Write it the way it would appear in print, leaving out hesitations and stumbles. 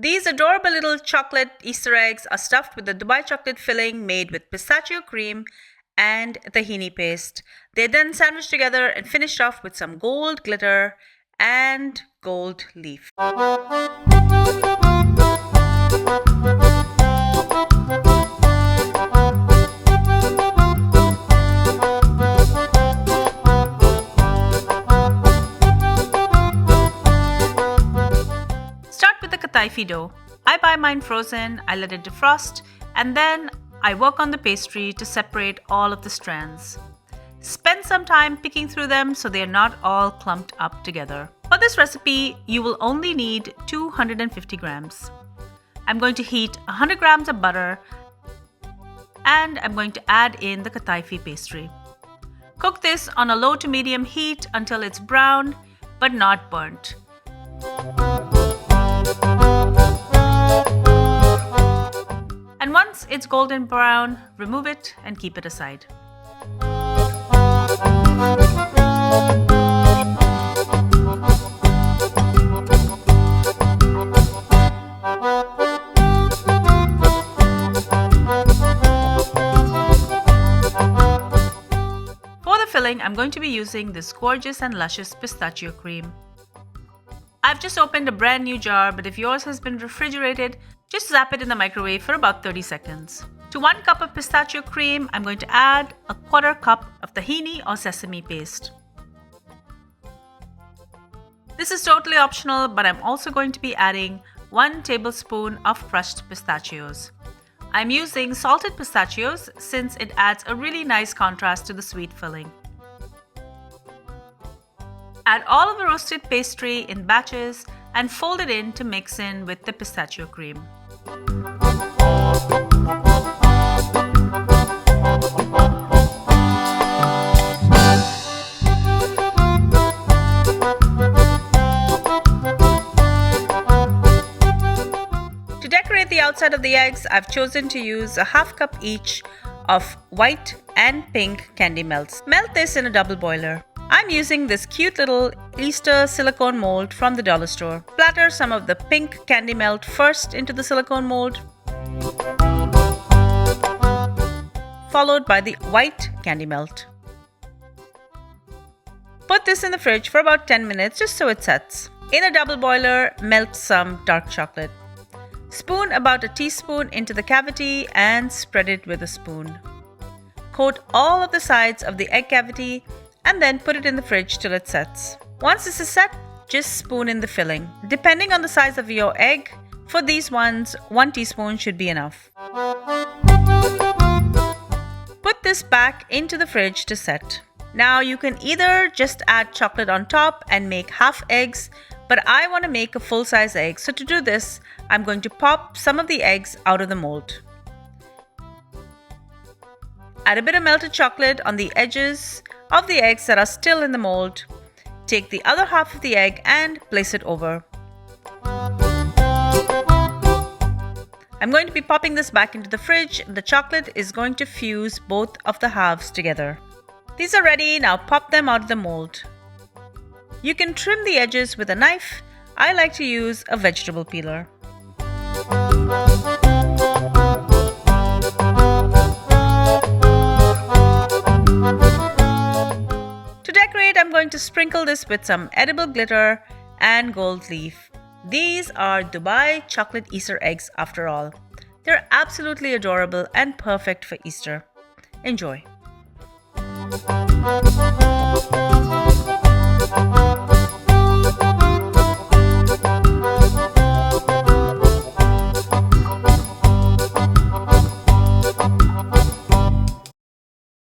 These adorable little chocolate Easter eggs are stuffed with the Dubai chocolate filling made with pistachio cream and tahini paste. They're then sandwiched together and finished off with some gold glitter and gold leaf. Kataifi dough. I buy mine frozen, I let it defrost, and then I work on the pastry to separate all of the strands. Spend some time picking through them so they are not all clumped up together. For this recipe, you will only need 250 grams. I'm going to heat 100 grams of butter and I'm going to add in the Kataifi pastry. Cook this on a low to medium heat until it's brown but not burnt. And once it's golden brown, remove it and keep it aside. For the filling, I'm going to be using this gorgeous and luscious pistachio cream. I've just opened a brand new jar, but if yours has been refrigerated, just zap it in the microwave for about 30 seconds. To 1 cup of pistachio cream, I'm going to add a 1/4 cup of tahini or sesame paste. This is totally optional, but I'm also going to be adding 1 tablespoon of crushed pistachios. I'm using salted pistachios since it adds a really nice contrast to the sweet filling. Add all of the roasted pastry in batches and fold it in to mix in with the pistachio cream. To decorate the outside of the eggs, I've chosen to use a 1/2 cup each of white and pink candy melts. Melt this in a double boiler. I'm using this cute little Easter silicone mold from the dollar store. Splatter some of the pink candy melt first into the silicone mold, followed by the white candy melt. Put this in the fridge for about 10 minutes just so it sets. In a double boiler, melt some dark chocolate. Spoon about a teaspoon into the cavity and spread it with a spoon. Coat all of the sides of the egg cavity and then put it in the fridge till it sets. Once this is set, just spoon in the filling. Depending on the size of your egg, for these ones, 1 teaspoon should be enough. Put this back into the fridge to set. Now you can either just add chocolate on top and make half eggs, but I want to make a full-size egg, so to do this, I'm going to pop some of the eggs out of the mold. Add a bit of melted chocolate on the edges of the eggs that are still in the mold. Take the other half of the egg and place it over. I'm going to be popping this back into the fridge. The chocolate is going to fuse both of the halves together. These are ready, now pop them out of the mold. You can trim the edges with a knife. I like to use a vegetable peeler. To decorate, I'm going to sprinkle this with some edible glitter and gold leaf. These are Dubai chocolate Easter eggs after all. They're absolutely adorable and perfect for Easter. Enjoy.